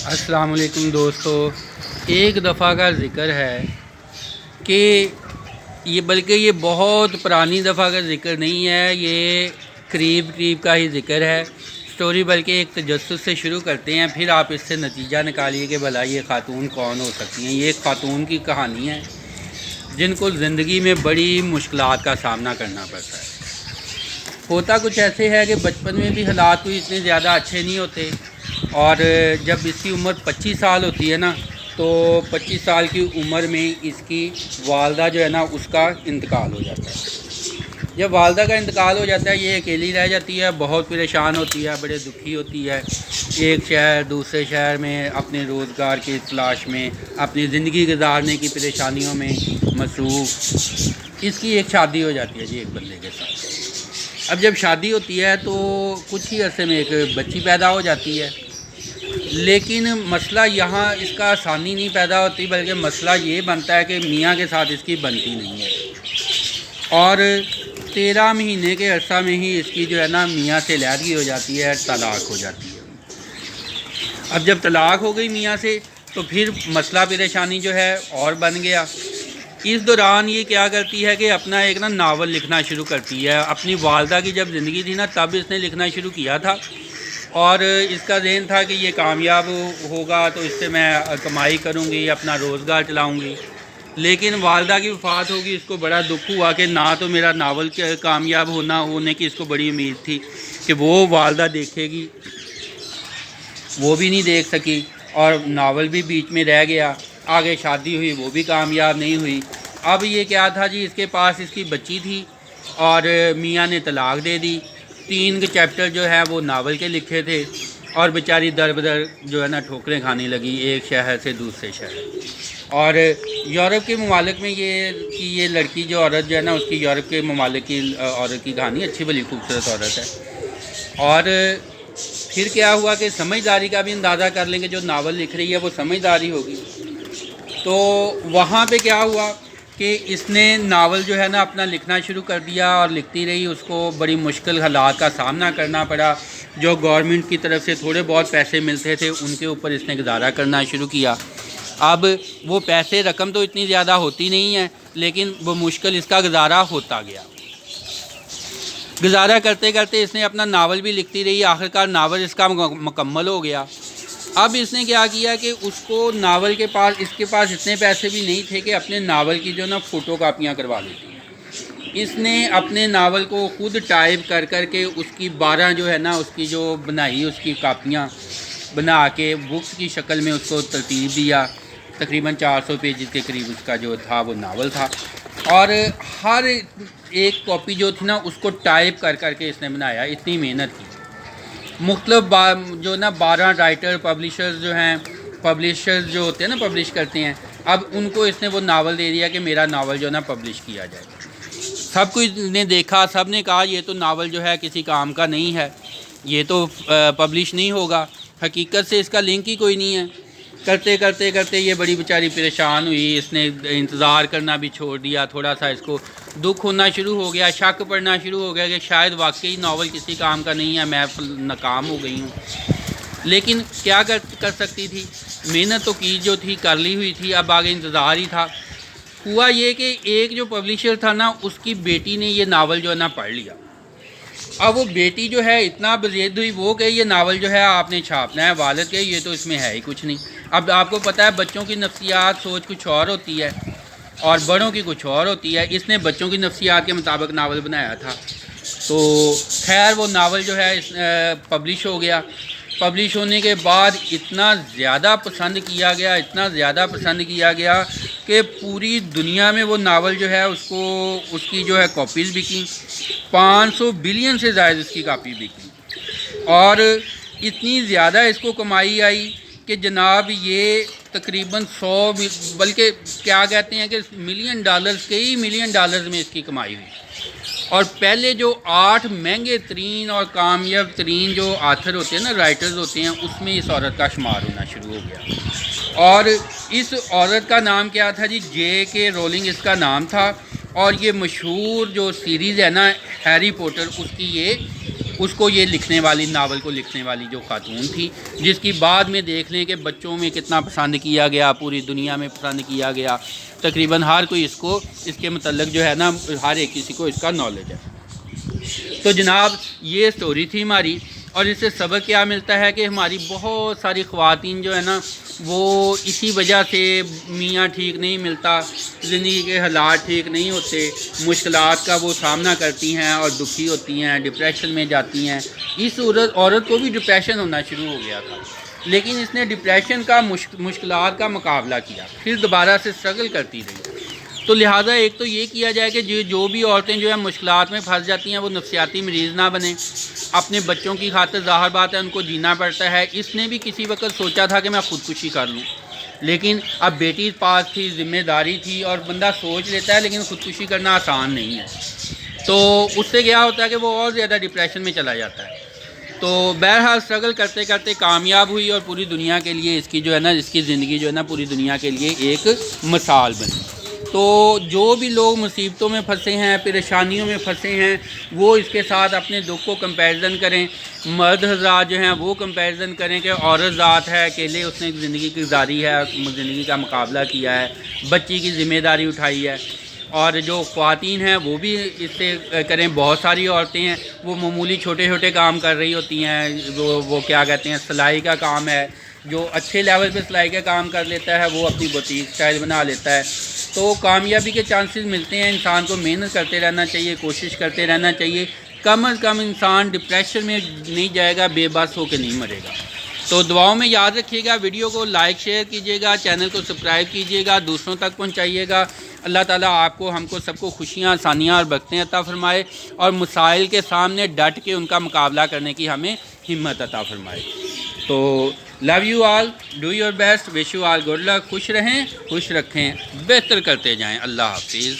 अस्सलाम वालेकुम दोस्तों, एक दफ़ा का ज़िक्र है कि बल्कि ये बहुत पुरानी दफ़ा का ज़िक्र नहीं है, ये करीब का ही ज़िक्र है। स्टोरी बल्कि एक तजस्सुस से शुरू करते हैं, फिर आप इससे नतीजा निकालिए कि भला ये ख़ातून कौन हो सकती हैं। ये एक ख़ातून की कहानी है जिनको ज़िंदगी में बड़ी मुश्किलात का सामना करना पड़ता है। होता कुछ ऐसे है कि बचपन में भी हालात कोई इतने ज़्यादा अच्छे नहीं होते, और जब इसकी उम्र 25 साल होती है ना, तो 25 साल की उम्र में इसकी वालदा जो है ना, उसका इंतकाल हो जाता है। जब वालदा का इंतकाल हो जाता है, ये अकेली रह जाती है, बहुत परेशान होती है, बड़े दुखी होती है। एक शहर दूसरे शहर में अपने रोज़गार की तलाश में, अपनी ज़िंदगी गुजारने की परेशानियों में मसरूफ़। इसकी एक शादी हो जाती है जी एक बंदे के साथ। अब जब शादी होती है तो कुछ ही अरसे में एक बच्ची पैदा हो जाती है, लेकिन मसला यहाँ इसका आसानी नहीं पैदा होती, बल्कि मसला ये बनता है कि मियाँ के साथ इसकी बनती नहीं है। और 13 महीने के अरसा में ही इसकी जो है ना मियाँ से अलहदगी हो जाती है, तलाक हो जाती है। अब जब तलाक हो गई मियाँ से, तो फिर मसला परेशानी जो है और बन गया। इस दौरान ये क्या करती है कि अपना एक ना नावल लिखना शुरू करती है। अपनी वालदा की जब ज़िंदगी थी ना, तब इसने लिखना शुरू किया था, और इसका ज़हन था कि ये कामयाब होगा तो इससे मैं कमाई करूँगी, अपना रोज़गार चलाऊँगी। लेकिन वालदा की वफ़ात होगी, इसको बड़ा दुख हुआ कि ना तो मेरा नावल कामयाब होने की इसको बड़ी उम्मीद थी कि वो वालदा देखेगी, वो भी नहीं देख सकी, और नावल भी बीच में रह गया। आगे शादी हुई, वो भी कामयाब नहीं हुई। अब ये क्या था जी, इसके पास इसकी बच्ची थी और मियाँ ने तलाक दे दी। 3 के चैप्टर जो है वो नावल के लिखे थे, और बेचारी दर बदर जो है ना ठोकरें खाने लगी, एक शहर से दूसरे शहर। और यूरोप के ममालिक में ये लड़की जो औरत जो है ना, उसकी यूरोप के ममालिक की औरत की कहानी अच्छी भली खूबसूरत औरत है। और फिर क्या हुआ कि समझदारी का भी अंदाज़ा कर लेंगे, जो नावल लिख रही है वो समझदारी होगी। तो वहाँ पे क्या हुआ कि इसने नावल जो है ना अपना लिखना शुरू कर दिया, और लिखती रही। उसको बड़ी मुश्किल हालात का सामना करना पड़ा। जो गवर्नमेंट की तरफ से थोड़े बहुत पैसे मिलते थे, उनके ऊपर इसने गुजारा करना शुरू किया। अब वो पैसे रकम तो इतनी ज़्यादा होती नहीं है, लेकिन वो मुश्किल इसका गुजारा होता गया। गुजारा करते करते इसने अपना नावल भी लिखती रही। आखिरकार नावल इसका मुकम्मल हो गया। अब इसने क्या किया कि उसको नावल के पास, इसके पास इतने पैसे भी नहीं थे कि अपने नावल की जो ना फ़ोटो कापियाँ करवा लेती। इसने अपने नावल को खुद टाइप कर कर के उसकी 12 जो है ना, उसकी जो बनाई उसकी कापियाँ बना के बुक्स की शक्ल में उसको तरतीब दिया। तकरीबन 400 पेज के करीब उसका जो था वो नावल था, और हर एक कॉपी जो थी ना उसको टाइप कर कर के इसने बनाया। इतनी मेहनत की। मुख्तलिफ जो ना 12 राइटर पब्लिशर्स जो होते हैं ना, पब्लिश करते हैं, अब उनको इसने वो नावल दे दिया कि मेरा नावल जो ना पब्लिश किया जाए। सब कुछ ने देखा, सब ने कहा ये तो नावल जो है किसी काम का नहीं है, ये तो पब्लिश नहीं होगा, हकीकत से इसका लिंक ही कोई नहीं है। करते करते करते ये बड़ी बेचारी परेशान हुई। इसने इंतज़ार करना भी छोड़ दिया। थोड़ा सा इसको दुख होना शुरू हो गया, शक पड़ना शुरू हो गया कि शायद वाकई नावल किसी काम का नहीं है, मैं नाकाम हो गई हूँ। लेकिन क्या कर सकती थी, मेहनत तो की जो थी कर ली हुई थी, अब आगे इंतज़ार ही था। हुआ ये कि एक जो पब्लिशर था ना, उसकी बेटी ने ये नावल जो है ना पढ़ लिया। अब वो बेटी जो है इतना बज़ेद हुई वो कि ये नावल जो है आपने छापना है। वालिद के ये तो इसमें है ही कुछ नहीं। अब आपको पता है बच्चों की नफ्सियात सोच कुछ और होती है और बड़ों की कुछ और होती है। इसने बच्चों की नफ्सियात के मुताबिक नावल बनाया था। तो खैर वो नावल जो है पब्लिश हो गया। पब्लिश होने के बाद इतना ज़्यादा पसंद किया गया कि पूरी दुनिया में वो नावल जो है उसकी जो है कॉपीज़ बिकी। 500 बिलियन से ज़्यादा इसकी कापी बिकी, और इतनी ज़्यादा इसको कमाई आई कि जनाब ये तकरीबन 100 बल्कि क्या कहते हैं कि मिलियन डॉलर्स, कई मिलियन डॉलर्स में इसकी कमाई हुई। और पहले जो 8 महंगे तरीन और कामयाब तरीन जो आथर होते हैं ना, राइटर्स होते हैं, उसमें इस औरत का शुमार होना शुरू हो गया। और इस औरत का नाम क्या था जी, J.K. रोलिंग इसका नाम था। और ये मशहूर जो सीरीज़ है ना हैरी पॉटर, اس کو یہ لکھنے والی ناول کو لکھنے والی جو خاتون تھی، جس کی بعد میں دیکھ لیں کہ بچوں میں کتنا پسند کیا گیا، پوری دنیا میں پسند کیا گیا، تقریباً ہر کوئی اس کے متعلق جو ہے نا ہر ایک کسی کو اس کا نالج ہے۔ تو جناب یہ سٹوری تھی ہماری، اور اس سے سبق کیا ملتا ہے کہ ہماری بہت ساری خواتین جو ہے نا وہ اسی وجہ سے میاں ٹھیک نہیں ملتا، زندگی کے حالات ٹھیک نہیں ہوتے، مشکلات کا وہ سامنا کرتی ہیں اور دکھی ہوتی ہیں، ڈپریشن میں جاتی ہیں۔ اس عورت کو بھی ڈپریشن ہونا شروع ہو گیا تھا، لیکن اس نے ڈپریشن کا مشکلات کا مقابلہ کیا، پھر دوبارہ سے اسٹرگل کرتی رہی۔ تو لہٰذا ایک تو یہ کیا جائے کہ جو بھی عورتیں جو ہے مشکلات میں پھنس جاتی ہیں وہ نفسیاتی مریض نہ بنیں، اپنے بچوں کی خاطر ظاہر بات ہے ان کو جینا پڑتا ہے۔ اس نے بھی کسی وقت سوچا تھا کہ میں خودکشی کر لوں، لیکن اب بیٹی پاس تھی، ذمہ داری تھی، اور بندہ سوچ لیتا ہے لیکن خودکشی کرنا آسان نہیں ہے۔ تو اس سے کیا ہوتا ہے کہ وہ اور زیادہ ڈپریشن میں چلا جاتا ہے۔ تو بہرحال اسٹرگل کرتے کرتے کامیاب ہوئی، اور پوری دنیا کے لیے اس کی جو ہے نا اس کی زندگی جو ہے نا پوری دنیا کے لیے ایک مثال بنی۔ تو جو بھی لوگ مصیبتوں میں پھنسے ہیں، پریشانیوں میں پھنسے ہیں، وہ اس کے ساتھ اپنے دکھ کو کمپیریزن کریں۔ مرد حضرات جو ہیں وہ کمپیریزن کریں کہ عورت ذات ہے، اکیلے اس نے زندگی گزاری ہے، زندگی کا مقابلہ کیا ہے، بچی کی ذمہ داری اٹھائی ہے۔ اور جو خواتین ہیں وہ بھی اس سے کریں، بہت ساری عورتیں ہیں وہ معمولی چھوٹے چھوٹے کام کر رہی ہوتی ہیں، وہ کیا کہتے ہیں سلائی کا کام ہے، جو اچھے لیول پہ سلائی کا کام کر لیتا ہے وہ اپنی بوتیک اسٹائل بنا لیتا ہے۔ تو کامیابی کے چانسز ملتے ہیں، انسان کو محنت کرتے رہنا چاہیے، کوشش کرتے رہنا چاہیے، کم از کم انسان ڈپریشن میں نہیں جائے گا، بے بس ہو کے نہیں مرے گا۔ تو دعاؤں میں یاد رکھیے گا، ویڈیو کو لائک شیئر کیجیے گا، چینل کو سبسکرائب کیجیے گا، دوسروں تک پہنچائیے گا۔ اللہ تعالیٰ آپ کو، ہم کو، سب کو خوشیاں، آسانیاں اور برکتیں عطا فرمائے، اور مسائل کے سامنے ڈٹ کے ان کا مقابلہ کرنے کی ہمیں ہمت عطا فرمائے۔ تو love you all, do your best, wish you all good luck, خوش رہیں، خوش رکھیں، بہتر کرتے جائیں۔ اللہ حافظ۔